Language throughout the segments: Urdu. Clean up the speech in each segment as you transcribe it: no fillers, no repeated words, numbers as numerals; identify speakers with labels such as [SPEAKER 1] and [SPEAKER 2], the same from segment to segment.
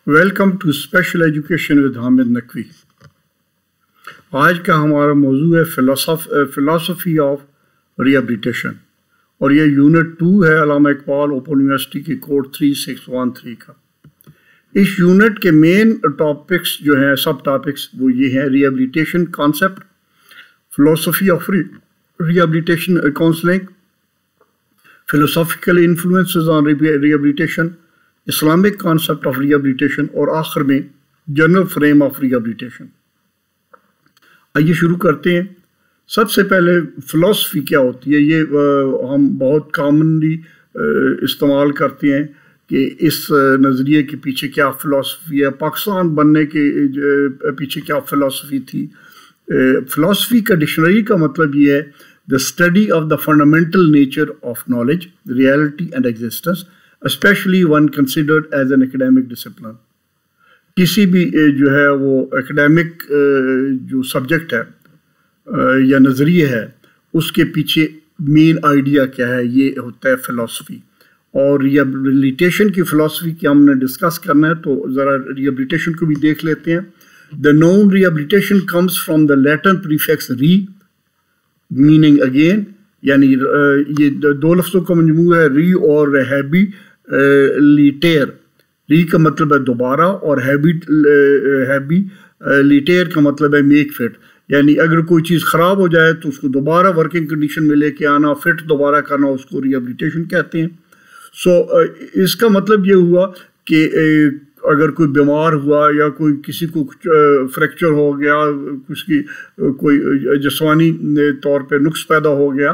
[SPEAKER 1] Welcome to special education with Hamid Naqvi. آج کا ہمارا موضوع ہے فلاسفی آف ریہیبلیٹیشن، اور یہ یونٹ 2 ہے علامہ اقبال اوپن یونیورسٹی کی کوڈ 3613 کا۔ اس یونٹ کے مین ٹاپکس جو ہیں، سب ٹاپکس، وہ یہ ہیں: rehabilitation concept, philosophy of rehabilitation counselling, philosophical influences on rehabilitation, Islamic concept of rehabilitation, اور آخر میں جنرل فریم آف ریہیبلیٹیشن۔ آئیے شروع کرتے ہیں۔ سب سے پہلے فلاسفی کیا ہوتی ہے؟ یہ ہم بہت کامنلی استعمال کرتے ہیں کہ اس نظریے کے پیچھے کیا فلاسفی ہے، پاکستان بننے کے پیچھے کیا فلاسفی تھی۔ فلاسفی کا ڈکشنری کا مطلب یہ ہے: the study of the fundamental nature of knowledge, reality and existence, especially when considered as an academic discipline. کسی بھی جو ہے وہ ایکڈیمک جو سبجیکٹ ہے یا نظریے ہے، اس کے پیچھے مین آئیڈیا کیا ہے، یہ ہوتا ہے فلاسفی۔ اور ریہیبلیٹیشن کی فلاسفی کی ہم نے ڈسکس کرنا ہے، تو ذرا ریہیبلیٹیشن کو بھی دیکھ لیتے ہیں۔ The noun rehabilitation comes from the Latin prefix re meaning again, یعنی یہ دو لفظوں کا مجموعہ ہے، ری اور ریہیبی لیٹیر۔ ری کا مطلب ہے دوبارہ، اور ہیبی لیٹیر کا مطلب ہے میک فٹ، یعنی اگر کوئی چیز خراب ہو جائے تو اس کو دوبارہ ورکنگ کنڈیشن میں لے کے آنا، فٹ دوبارہ کرنا، اس کو ریہیبلیٹیشن کہتے ہیں۔ اس کا مطلب یہ ہوا کہ اگر کوئی بیمار ہوا یا کسی کو فریکچر ہو گیا، اس کی کوئی جسمانی طور پہ نقص پیدا ہو گیا،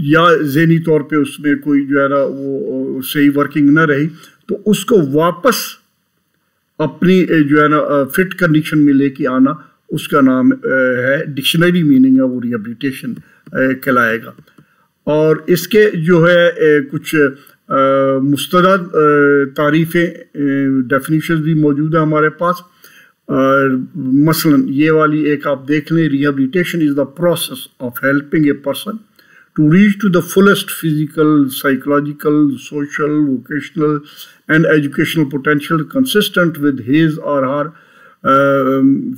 [SPEAKER 1] یا ذہنی طور پہ اس میں کوئی جو ہے نا وہ صحیح ورکنگ نہ رہی، تو اس کو واپس اپنی جو ہے نا فٹ کنڈیشن میں لے کے آنا، اس کا نام ہے، ڈکشنری میننگ ہے وہ ریہیبلیٹیشن کہلائے گا۔ اور اس کے جو ہے کچھ مستند تعریفیں، ڈیفینیشنز بھی موجود ہیں ہمارے پاس۔ مثلاً یہ والی ایک آپ دیکھ لیں: rehabilitation is the process of helping a person to reach to the fullest physical, psychological, social, vocational and educational potential consistent with his or her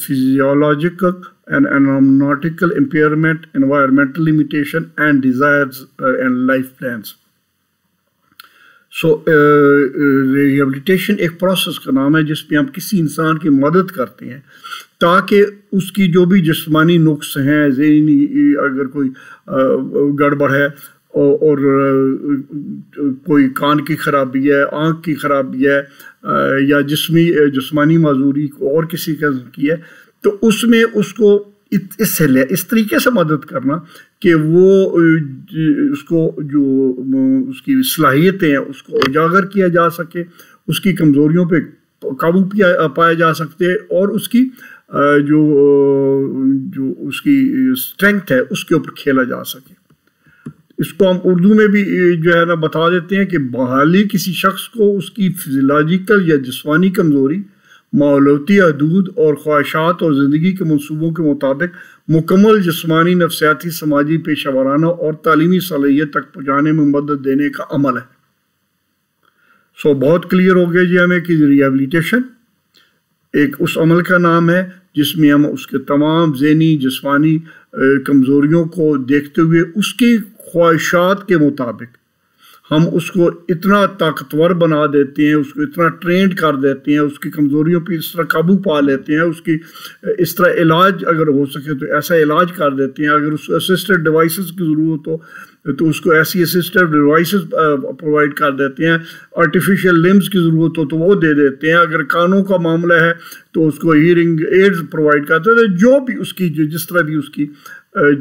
[SPEAKER 1] physiological and aeronautical impairment, environmental limitation and desires and life plans. Rehabilitation ایک پروسیس کا نام ہے جس پہ ہم کسی انسان کی مدد کرتے ہیں تاکہ اس کی جو بھی جسمانی نقص ہیں، ذہنی اگر کوئی گڑبڑ ہے، اور کوئی کان کی خرابی ہے، آنکھ کی خرابی ہے، یا جسمانی معذوری اور کسی قسم کی ہے، تو اس میں اس کو اس طریقے سے مدد کرنا کہ وہ اس کو جو اس کی صلاحیتیں ہیں اس کو اجاگر کیا جا سکے، اس کی کمزوریوں پہ قابو پایا جا سکتے، اور اس کی جو اس کی اسٹرینگتھ ہے اس کے اوپر کھیلا جا سکے۔ اس کو ہم اردو میں بھی جو ہے نا بتا دیتے ہیں کہ بحالی کسی شخص کو اس کی فزیولوجیکل یا جسمانی کمزوری، ماحولیاتی حدود اور خواہشات اور زندگی کے منصوبوں کے مطابق مکمل جسمانی، نفسیاتی، سماجی، پیشہ ورانہ اور تعلیمی صلاحیت تک پہنچانے میں مدد دینے کا عمل ہے۔ بہت کلیئر ہو گیا جی ہمیں کہ ریہیبلیٹیشن ایک اس عمل کا نام ہے جس میں ہم اس کے تمام ذہنی، جسمانی کمزوریوں کو دیکھتے ہوئے اس کی خواہشات کے مطابق ہم اس کو اتنا طاقتور بنا دیتے ہیں، اس کو اتنا ٹرینڈ کر دیتے ہیں، اس کی کمزوریوں پہ اس طرح قابو پا لیتے ہیں، اس کی اس طرح علاج اگر ہو سکے تو ایسا علاج کر دیتے ہیں، اگر اس کو اسسٹڈ ڈیوائسز کی ضرورت ہو تو اس کو ایسی اسسٹڈ ڈیوائسز پرووائڈ کر دیتے ہیں، آرٹیفیشیل لمبس کی ضرورت ہو تو وہ دے دیتے ہیں، اگر کانوں کا معاملہ ہے تو اس کو ہیئرنگ ایڈز پرووائڈ کرتے ہیں، جو بھی اس کی جس طرح بھی اس کی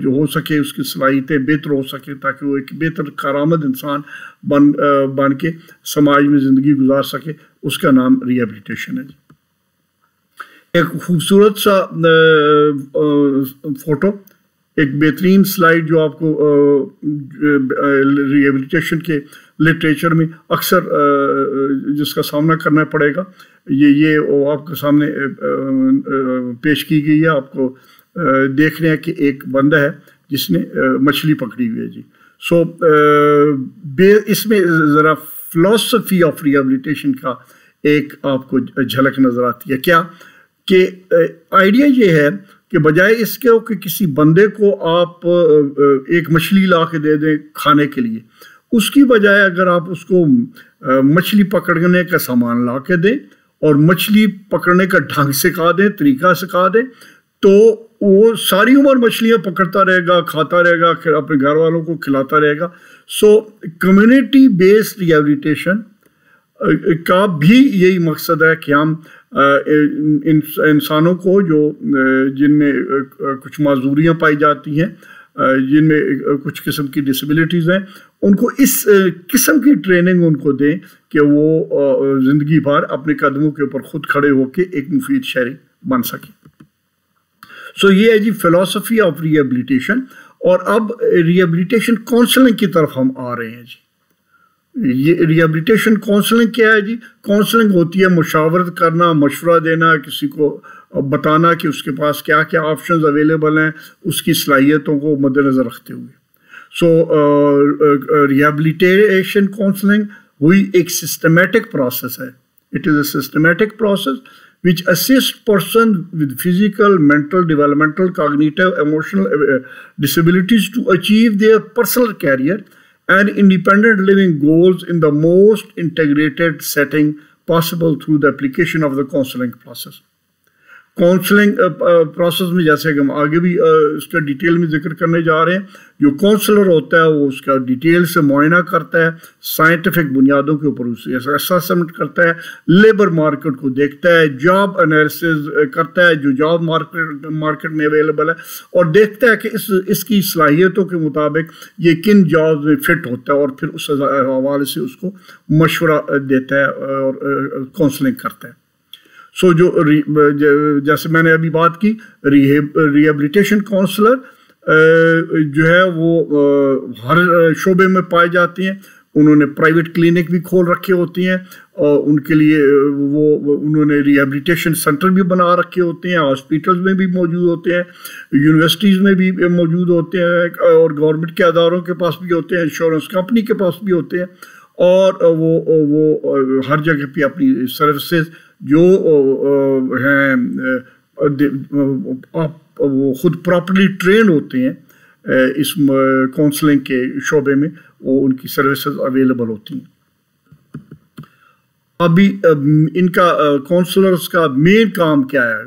[SPEAKER 1] جو ہو سکے، اس کی صلاحیتیں بہتر ہو سکے تاکہ وہ ایک بہتر کارآمد انسان بن کے سماج میں زندگی گزار سکے، اس کا نام ریہیبلیٹیشن ہے۔ ایک خوبصورت سا فوٹو، ایک بہترین سلائیڈ جو آپ کو ریہیبلیٹیشن کے لٹریچر میں اکثر جس کا سامنا کرنا پڑے گا، یہ آپ کے سامنے پیش کی گئی ہے۔ آپ کو دیکھ رہے ہیں کہ ایک بندہ ہے جس نے مچھلی پکڑی ہوئی ہے جی۔ اس میں ذرا فلاسفی آف ریہیبلیٹیشن کا ایک آپ کو جھلک نظر آتی ہے. کیا کہ آئیڈیا یہ ہے کہ بجائے اس کے کہ کسی بندے کو آپ ایک مچھلی لا کے دے دیں کھانے کے لیے، اس کی بجائے اگر آپ اس کو مچھلی پکڑنے کا سامان لا کے دیں اور مچھلی پکڑنے کا ڈھنگ سکھا دیں، طریقہ سکھا دیں، تو وہ ساری عمر مچھلیاں پکڑتا رہے گا، کھاتا رہے گا، پھر اپنے گھر والوں کو کھلاتا رہے گا. سو کمیونٹی بیسڈ ریہیبلیٹیشن کا بھی یہی مقصد ہے کہ ہم انسانوں کو جن میں کچھ معذوریاں پائی جاتی ہیں، جن میں کچھ قسم کی ڈسیبلٹیز ہیں، ان کو اس قسم کی ٹریننگ ان کو دیں کہ وہ زندگی بھر اپنے قدموں کے اوپر خود کھڑے ہو کے ایک مفید شہری بن سکیں. سو یہ ہے جی فلسفی آف ریہیبلیٹیشن. اور اب ریہیبلیٹیشن کونسلنگ کی طرف ہم آ رہے ہیں جی. یہ ریہیبلیٹیشن کونسلنگ کیا ہے جی؟ کونسلنگ ہوتی ہے مشاورت کرنا، مشورہ دینا، کسی کو بتانا کہ اس کے پاس کیا کیا آپشنز اویلیبل ہیں اس کی صلاحیتوں کو مد نظر رکھتے ہوئے. سو ریہیبلیٹیشن کونسلنگ وہی ایک سسٹمیٹک پروسیس ہے. It is a systematic process which assists person with physical, mental, developmental, cognitive, emotional disabilities to achieve their personal career and independent living goals in the most integrated setting possible through the application of the counseling process. Counselling process میں جیسے کہ ہم آگے بھی اس کا ڈیٹیل میں ذکر کرنے جا رہے ہیں، جو کونسلر ہوتا ہے وہ اس کا ڈیٹیل سے معائنہ کرتا ہے، سائنٹیفک بنیادوں کے اوپر اسے اسیسمنٹ کرتا ہے، لیبر مارکیٹ کو دیکھتا ہے، جاب انالیسز کرتا ہے جو جاب مارکیٹ میں اویلیبل ہے، اور دیکھتا ہے کہ اس کی صلاحیتوں کے مطابق یہ کن جابز میں فٹ ہوتا ہے، اور پھر اس حوالے سے اس کو مشورہ دیتا ہے اور کونسلنگ کرتا ہے. سو جیسے میں نے ابھی بات کی، ریہیبلیٹیشن کونسلر جو ہے وہ ہر شعبے میں پائے جاتے ہیں. انہوں نے پرائیویٹ کلینک بھی کھول رکھے ہوتے ہیں، اور ان کے لیے انہوں نے ریہیبلیٹیشن سینٹر بھی بنا رکھے ہوتے ہیں، ہاسپیٹلز میں بھی موجود ہوتے ہیں، یونیورسٹیز میں بھی موجود ہوتے ہیں، اور گورنمنٹ کے اداروں کے پاس بھی ہوتے ہیں، انشورنس کمپنی کے پاس بھی ہوتے ہیں. اور وہ ہر جگہ پہ اپنی سروسز جو ہیں وہ خود پراپرلی ٹرین ہوتے ہیں اس کونسلنگ کے شعبے میں، وہ ان کی سروسز اویلیبل ہوتی ہیں. ابھی ان کا کونسلرز کا مین کام کیا ہے؟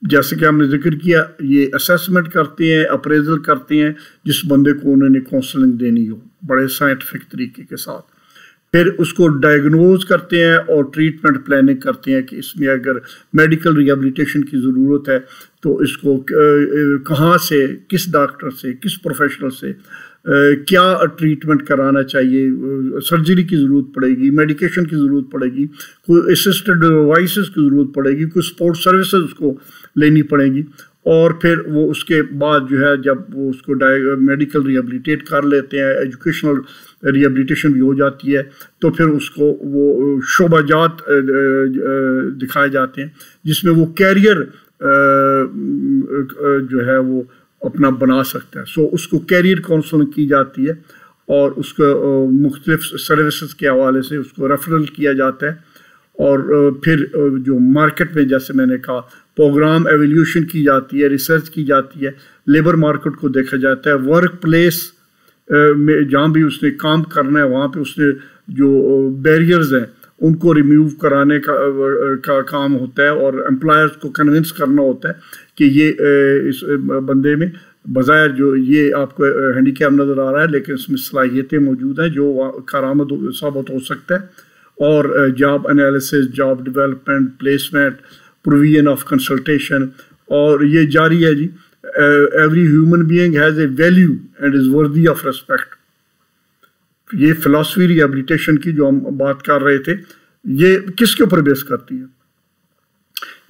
[SPEAKER 1] جیسے کہ ہم نے ذکر کیا، یہ اسیسمنٹ کرتے ہیں، اپریزل کرتے ہیں جس بندے کو انہوں نے کونسلنگ دینی ہو بڑے سائنٹیفک طریقے کے ساتھ. پھر اس کو ڈائگنوز کرتے ہیں اور ٹریٹمنٹ پلاننگ کرتے ہیں کہ اس میں اگر میڈیکل ریہیبلیٹیشن کی ضرورت ہے تو اس کو کہاں سے، کس ڈاکٹر سے، کس پروفیشنل سے کیا ٹریٹمنٹ کرانا چاہیے، سرجری کی ضرورت پڑے گی، میڈیکیشن کی ضرورت پڑے گی، کوئی اسسٹڈ ڈیوائسز کی ضرورت پڑے گی، کوئی سپورٹ سروسز اس کو لینی پڑے گی. اور پھر وہ اس کے بعد جو ہے جب وہ اس کو میڈیکل ریہیبلیٹیٹ کر لیتے ہیں، ایجوکیشنل ریہیبلیٹیشن بھی ہو جاتی ہے، تو پھر اس کو وہ شعبہ جات دکھائے جاتے ہیں جس میں وہ کیریئر جو ہے وہ اپنا بنا سکتا ہے. سو اس کو کیریئر کونسلنگ کی جاتی ہے، اور اس کو مختلف سروسز کے حوالے سے اس کو ریفرل کیا جاتا ہے. اور پھر جو مارکیٹ میں جیسے میں نے کہا پروگرام ایویلیوشن کی جاتی ہے، ریسرچ کی جاتی ہے، لیبر مارکیٹ کو دیکھا جاتا ہے، ورک پلیس میں جہاں بھی اس نے کام کرنا ہے وہاں پہ اس نے جو بیریئرز ہیں ان کو ریموو کرانے کا کام ہوتا ہے، اور امپلائرز کو کنونس کرنا ہوتا ہے کہ یہ اس بندے میں بظاہر جو یہ آپ کو ہینڈی کیپ نظر آ رہا ہے لیکن اس میں صلاحیتیں موجود ہیں جو کارآمد ثابت ہو سکتا ہے. اور job analysis, job development, placement, provision of consultation, اور یہ جاری ہے جی. Every human being has a value and is worthy of respect. یہ فلاسفی ریہیبلیٹیشن کی جو ہم بات کر رہے تھے، یہ کس کے اوپر بیس کرتی ہے؟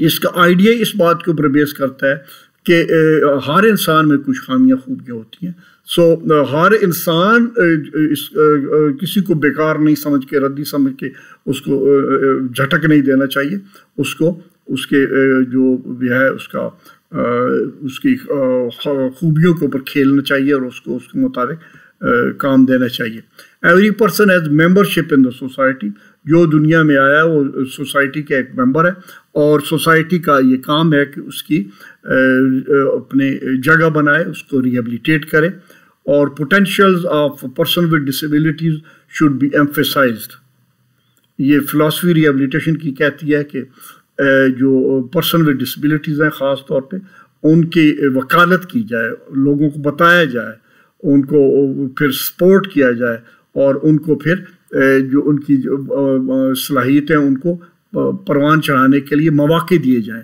[SPEAKER 1] اس کا آئیڈیا اس بات کے اوپر بیس کرتا ہے کہ ہر انسان میں کچھ خامیاں خوبیاں ہوتی ہیں. سو ہر انسان کسی کو بیکار نہیں سمجھ کے، ردی سمجھ کے اس کو جھٹک نہیں دینا چاہیے. اس کو اس کے جو بھی ہے اس کی خوبیوں کے اوپر کھیلنا چاہیے اور اس کو اس کے مطابق کام دینا چاہیے. Every person has membership in the society. جو دنیا میں آیا وہ سوسائٹی کا ایک ممبر ہے، اور سوسائٹی کا یہ کام ہے کہ اس کی اپنے جگہ بنائے، اس کو ریہیبلیٹیٹ کرے، اور potentials of person with disabilities should be emphasised. یہ فلاسفی ریہیبلیٹیشن کی کہتی ہے کہ جو پرسن ود ڈسیبلٹیز ہیں خاص طور پہ ان کی وکالت کی جائے، لوگوں کو بتایا جائے، ان کو پھر سپورٹ کیا جائے، اور ان کو پھر جو ان کی صلاحیتیں ان کو پروان چڑھانے کے لیے مواقع دیے جائیں۔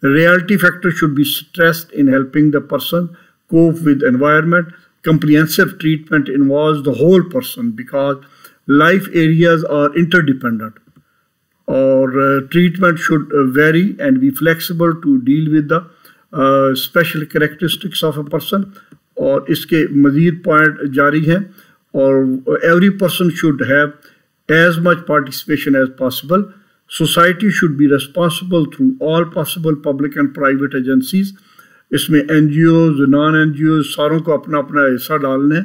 [SPEAKER 1] Reality factor should be stressed in helping the person cope with environment. Comprehensive treatment involves the whole person because life areas are interdependent, or treatment should vary and be flexible to deal with the special characteristics of a person۔ اور اس کے مزید پوائنٹ جاری ہیں، اور every person should have as much participation as possible۔ Society should be responsible through all possible public and private agencies۔ اس میں N G Os, non N G Os, ساروں کو اپنا اپنا حصہ ڈالنا ہے،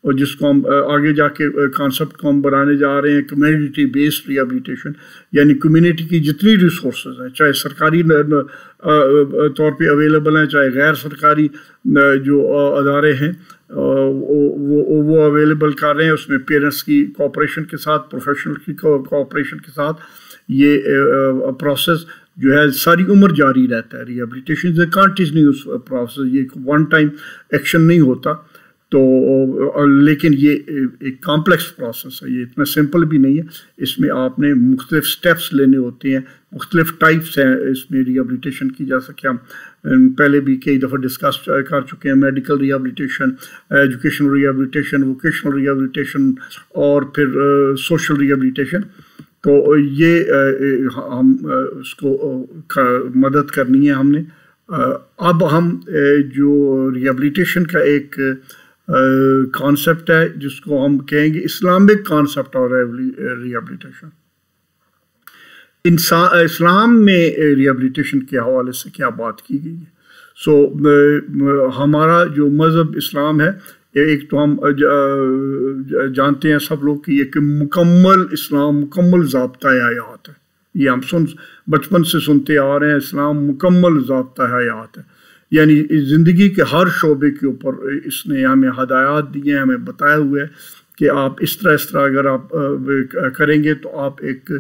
[SPEAKER 1] اور جس کو ہم آگے جا کے کانسیپٹ کو ہم بنانے جا رہے ہیں کمیونٹی بیسڈ ریہیبلیٹیشن، یعنی کمیونٹی کی جتنی ریسورسز ہیں، چاہے سرکاری طور پہ اویلیبل ہیں، چاہے غیر سرکاری جو ادارے ہیں وہ اویلیبل کر رہے ہیں، اس میں پیرنٹس کی کوآپریشن کے ساتھ، پروفیشنل کی کوآپریشن کے ساتھ یہ پروسیس جو ہے ساری عمر جاری رہتا ہے۔ Rehabilitation is a continuous process, یہ ون ٹائم ایکشن نہیں ہوتا، تو لیکن یہ ایک کمپلیکس پروسیس ہے، یہ اتنا سمپل بھی نہیں ہے، اس میں آپ نے مختلف سٹیپس لینے ہوتے ہیں، مختلف ٹائپس ہیں اس میں ریہیبلیٹیشن کی جا سکے۔ ہم پہلے بھی کئی دفعہ ڈسکس کر چکے ہیں، medical rehabilitation, educational rehabilitation, vocational rehabilitation, اور پھر سوشل ریہیبلیٹیشن۔ تو یہ ہم اس کو مدد کرنی ہے ہم نے۔ اب ہم جو ریہیبلیٹیشن کا ایک کانسیپٹ ہے جس کو ہم کہیں گے اسلامک کانسیپٹ اور ریہیبلیٹیشن، اسلام میں ریہیبلیٹیشن کے حوالے سے کیا بات کی گئی ہے۔ ہمارا جو مذہب اسلام ہے، ایک تو ہم جانتے ہیں سب لوگ کہ یہ کہ مکمل اسلام مکمل ضابطۂ حیات ہے، یہ ہم بچپن سے سنتے آ رہے ہیں، اسلام مکمل ضابطۂ حیات ہے، یعنی زندگی کے ہر شعبے کے اوپر اس نے ہمیں ہدایات دی ہیں، ہمیں بتایا ہوا ہے کہ آپ اس طرح اگر آپ کریں گے تو آپ ایک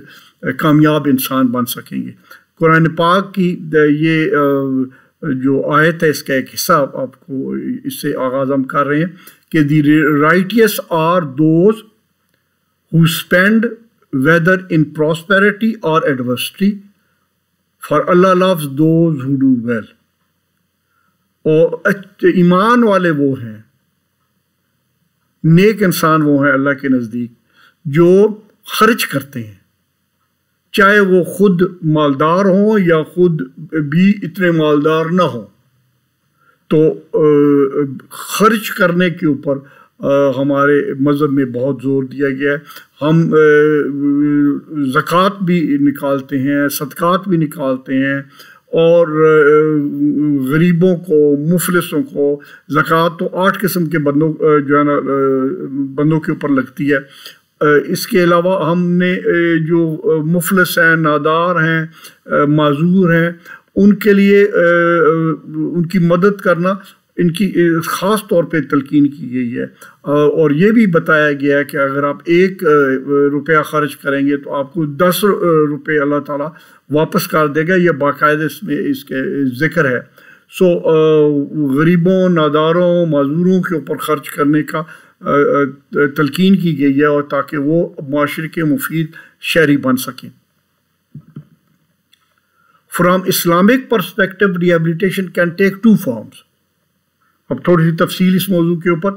[SPEAKER 1] کامیاب انسان بن سکیں گے۔ قرآن پاک کی یہ جو آیت ہے اس کا ایک حصہ آپ کو اس سے آغاز ہم کر رہے ہیں کہ the righteous are those who spend whether in prosperity اور adversity, for Allah loves those who do well. اور ایمان والے وہ ہیں، نیک انسان وہ ہیں اللہ کے نزدیک جو خرچ کرتے ہیں، چاہے وہ خود مالدار ہوں یا خود بھی اتنے مالدار نہ ہوں۔ تو خرچ کرنے کے اوپر ہمارے مذہب میں بہت زور دیا گیا ہے۔ ہم زکوٰۃ بھی نکالتے ہیں، صدقات بھی نکالتے ہیں، اور غریبوں کو، مفلسوں کو زکوٰۃ تو 8 قسم کے بندوں جو ہے نا بندوں کے اوپر لگتی ہے۔ اس کے علاوہ ہم نے جو مفلس ہیں، نادار ہیں، معذور ہیں، ان کے لیے ان کی مدد کرنا ان کی خاص طور پہ تلقین کی گئی ہے، اور یہ بھی بتایا گیا ہے کہ اگر آپ 1 روپیہ خرچ کریں گے تو آپ کو 10 روپے اللہ تعالیٰ واپس کر دے گا، یہ باقاعدہ اس میں اس کے ذکر ہے۔ غریبوں، ناداروں، معذوروں کے اوپر خرچ کرنے کا تلقین کی گئی ہے، اور تاکہ وہ معاشرے کے مفید شہری بن سکیں۔ From Islamic perspective rehabilitation can take 2 forms. اب تھوڑی سی تفصیل اس موضوع کے اوپر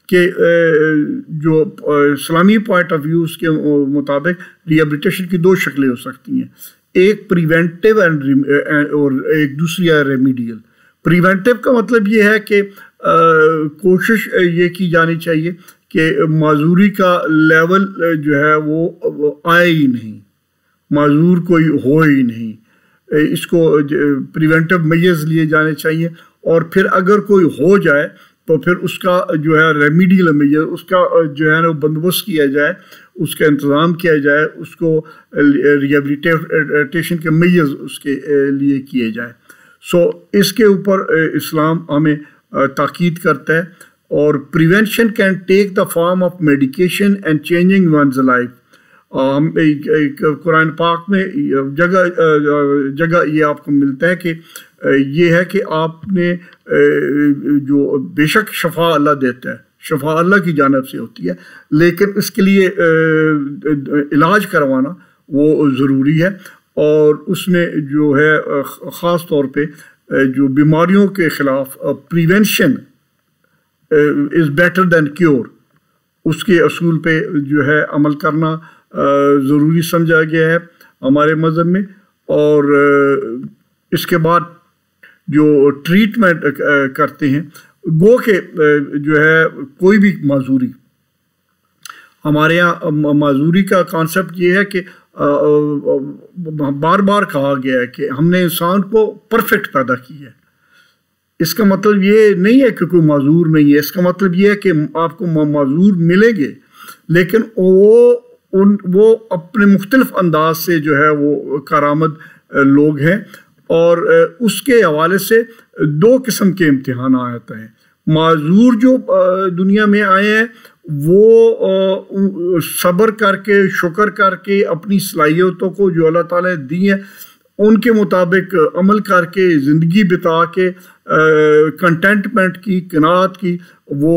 [SPEAKER 1] کہ جو اسلامی پوائنٹ آف ویوز کے مطابق ریہیبلیٹیشن کی 2 شکلیں ہو سکتی ہیں، ایک پریونٹیو اور ایک دوسری ہے ریمیڈیل۔ پریونٹیو کا مطلب یہ ہے کہ کوشش یہ کی جانی چاہیے کہ معذوری کا لیول جو ہے وہ آئے ہی نہیں، معذور کوئی ہو ہی نہیں، اس کو پریونٹیو میجرز لیے جانے چاہیے، اور پھر اگر کوئی ہو جائے تو پھر اس کا جو ہے ریمیڈیل میجر، اس کا جو ہے نا بندوبست کیا جائے، اس کا انتظام کیا جائے، اس کو ریہیبلیٹیشن کے میجرز اس کے لیے کیے جائیں. سو اس کے اوپر اسلام ہمیں تاکید کرتا ہے. اور prevention can take the form of medication and changing one's life. Quran پاک میں جگہ یہ آپ کو ملتا ہے کہ یہ ہے کہ آپ نے جو بے شک شفا اللہ دیتا ہے، شفا اللہ کی جانب سے ہوتی ہے، لیکن اس کے لیے علاج کروانا وہ ضروری ہے. اور اس میں جو ہے خاص طور پہ جو بیماریوں کے خلاف prevention is better than cure, اس کے اصول پہ جو ہے عمل کرنا ضروری سمجھا گیا ہے ہمارے مذہب میں. اور اس کے بعد جو ٹریٹمنٹ کرتے ہیں، گو کہ جو ہے کوئی بھی معذوری، ہمارے یہاں معذوری کا کانسیپٹ یہ ہے کہ بار بار کہا گیا ہے کہ ہم نے انسان کو پرفیکٹ پیدا کی ہے. اس کا مطلب یہ نہیں ہے کہ کوئی معذور نہیں ہے، اس کا مطلب یہ ہے کہ آپ کو معذور ملیں گے، لیکن وہ اپنے مختلف انداز سے جو ہے وہ کارآمد لوگ ہیں. اور اس کے حوالے سے دو قسم کے امتحان آتے ہیں. معذور جو دنیا میں آئے ہیں وہ صبر کر کے، شکر کر کے، اپنی صلاحیتوں کو جو اللہ تعالیٰ نے دی ہیں ان کے مطابق عمل کر کے، زندگی بتا کے، کنٹینٹمنٹ کی، قناعت کی، وہ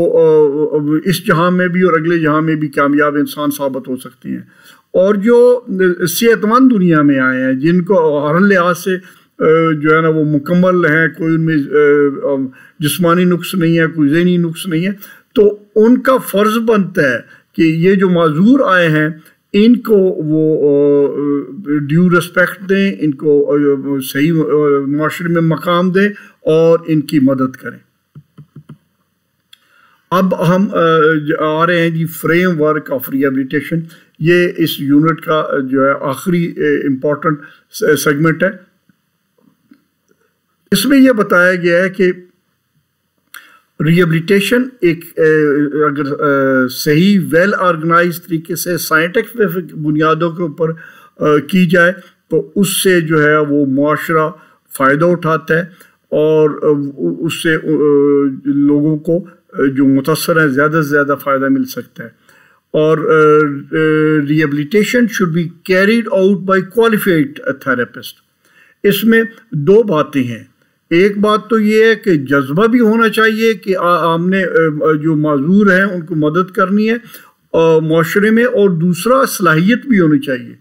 [SPEAKER 1] اس جہاں میں بھی اور اگلے جہاں میں بھی کامیاب انسان ثابت ہو سکتے ہیں. اور جو صحت مند دنیا میں آئے ہیں، جن کو ہر لحاظ سے جو ہے نا وہ مکمل ہیں، کوئی ان میں جسمانی نقص نہیں ہے، کوئی ذہنی نقص نہیں ہے، تو ان کا فرض بنتا ہے کہ یہ جو معذور آئے ہیں ان کو وہ ڈیو رسپیکٹ دیں، ان کو صحیح معاشرے میں مقام دیں اور ان کی مدد کریں. اب ہم آ رہے ہیں جی فریم ورک آف ریہیبلیٹیشن. یہ اس یونٹ کا جو ہے آخری امپورٹنٹ سیگمنٹ ہے. اس میں یہ بتایا گیا ہے کہ ریہیبلیٹیشن ایک اگر صحیح ویل آرگنائز طریقے سے سائنٹیفک بنیادوں کے اوپر کی جائے تو اس سے جو ہے وہ معاشرہ فائدہ اٹھاتا ہے، اور اس سے لوگوں کو جو متاثر ہیں زیادہ سے زیادہ فائدہ مل سکتا ہے. اور rehabilitation should be carried out by qualified therapist. اس میں دو باتیں ہیں. ایک بات تو یہ ہے کہ جذبہ بھی ہونا چاہیے کہ ہم نے جو معذور ہیں ان کو مدد کرنی ہے معاشرے میں، اور دوسرا صلاحیت بھی ہونی چاہیے.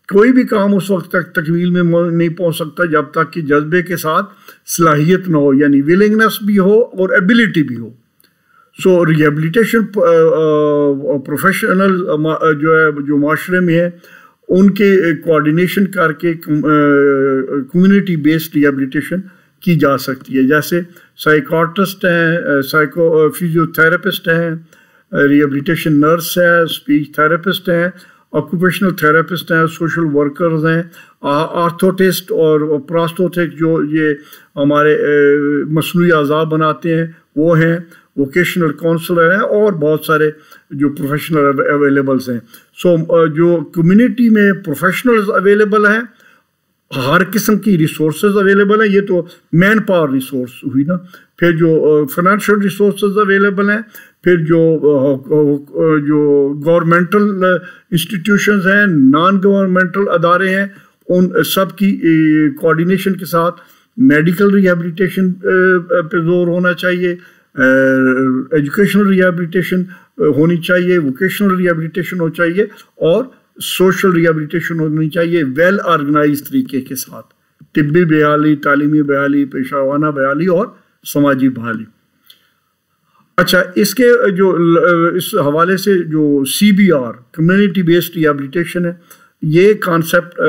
[SPEAKER 1] کوئی بھی کام اس وقت تک تکمیل میں نہیں پہنچ سکتا جب تک کہ جذبے کے ساتھ صلاحیت نہ ہو، یعنی ویلنگنس بھی ہو اور ایبیلٹی بھی ہو. سو ریہیبلیٹیشن پروفیشنل جو معاشرے میں ہے ان کے کوآرڈینیشن کر کے کمیونٹی بیسڈ ریہیبلیٹیشن کی جا سکتی ہے. جیسے سائیکاٹرسٹ ہیں، فزیو تھراپسٹ ہیں، ریہیبلیٹیشن نرس ہے، اسپیچ تھراپسٹ ہیں، آکوپیشنل تھراپسٹ ہیں، سوشل ورکرز ہیں، آرتھوٹسٹ اور پراسٹوتھک جو یہ ہمارے مصنوعی اعضاء بناتے ہیں وہ ہیں، ووکیشنل کونسلر ہیں، اور بہت سارے جو پروفیشنل اویلیبلز ہیں. سو جو کمیونٹی میں پروفیشنلز اویلیبل ہیں، ہر قسم کی ریسورسز اویلیبل ہیں. یہ تو مین پاور ریسورس ہوئی نا. پھر جو فائنینشیل ریسورسز اویلیبل ہیں، پھر جو گورنمنٹل انسٹیٹیوشنز ہیں، نان گورنمنٹل ادارے ہیں، ان سب کی کوآرڈینیشن کے ساتھ میڈیکل ریہیبلیٹیشن پہ زور ہونا چاہیے، ایجوکیشنل ریہیبلیٹیشن ہونی چاہیے، ووکیشنل ریہیبلیٹیشن ہونی چاہیے، اور سوشل ریہیبلیٹیشن ہونی چاہیے ویل آرگنائز طریقے کے ساتھ. طبی بحالی، تعلیمی بحالی، پیشہ ورانہ بحالی اور سماجی بحالی. اچھا، اس کے جو اس حوالے سے جو CBR کمیونٹی بیسڈ ریہیبلیٹیشن ہے، یہ کانسیپٹ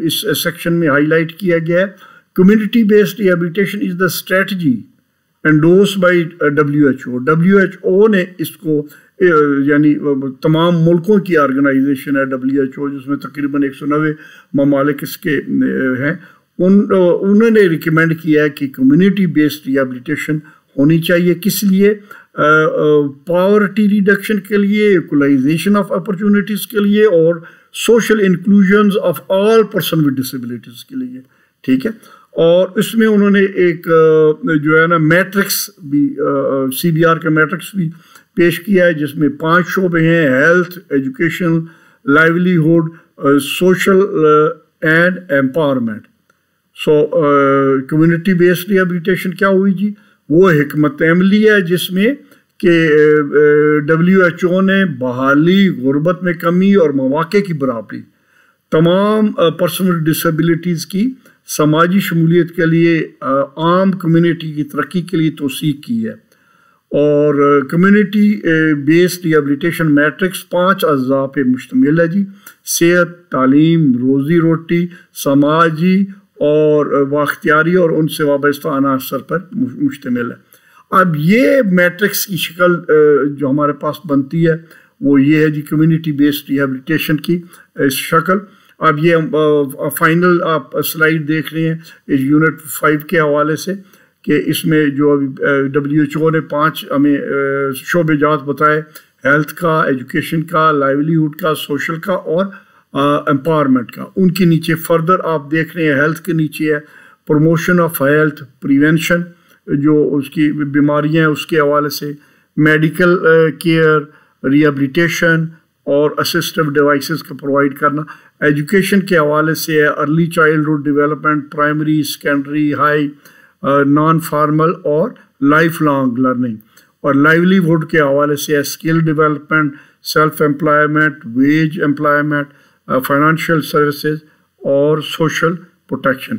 [SPEAKER 1] اس سیکشن میں ہائی لائٹ کیا گیا ہے. Community based rehabilitation is the strategy endorsed by WHO. WHO نے اس کو یعنی تمام ملکوں کی آرگنائزیشن ہے WHO، جس میں تقریباً 190 ممالک اس کے ہیں. انہوں نے ریکمینڈ کیا ہے کہ کمیونٹی بیسڈ ریہیبلیٹیشن ہونی چاہیے. کس لیے؟ پاورٹی ریڈکشن کے لیے، ایکولائزیشن آف اپرچونٹیز کے لیے، اور social inclusions of all person with disabilities کے لیے. ٹھیک ہے. اور اس میں انہوں نے ایک جو ہے نا میٹرکس بھی CBR کا میٹرکس بھی پیش کیا ہے، جس میں 5 شعبے ہیں: health, education, livelihood, social and empowerment. So community based rehabilitation کیا ہوئی جی؟ وہ حکمت عملی ہے جس میں کہ WHO نے بحالی، غربت میں کمی اور مواقع کی برابری، تمام پرسن ود ڈسیبلٹیز کی سماجی شمولیت کے لیے، عام کمیونٹی کی ترقی کے لیے توثیق کی ہے. اور کمیونٹی بیسڈ ریہیبلیٹیشن میٹرکس 5 اجزاء پہ مشتمل ہے جی: صحت، تعلیم، روزی روٹی، سماجی اور بااختیاری اور ان سے وابستہ عناصر پر مشتمل ہے. اب یہ میٹرکس کی شکل جو ہمارے پاس بنتی ہے وہ یہ ہے جی کمیونٹی بیسڈ ریہیبلیٹیشن کی شکل. اب یہ فائنل آپ سلائیڈ دیکھ رہے ہیں اس یونٹ 5 کے حوالے سے کہ اس میں جو ابھی WHO نے 5 ہمیں شعبے جات بتائے: ہیلتھ کا، ایجوکیشن کا، لائیولیہڈ کا، سوشل کا اور امپاورمنٹ کا. ان کے نیچے فردر آپ دیکھ رہے ہیں ہیلتھ کے نیچے ہے پروموشن آف ہیلتھ، پریونشن جو اس کی بیماریاں ہیں اس کے حوالے سے، میڈیکل کیئر، ریہیبلیٹیشن اور اسسٹیو ڈیوائسز کا پرووائڈ کرنا. ایجوکیشن کے حوالے سے ہے early childhood development, primary, secondary, high, non formal اور لائف لانگ لرننگ. اور لائیولیہڈ کے حوالے سے ہے skill development, self employment, veg employment, financial services اور سوشل پروٹیکشن.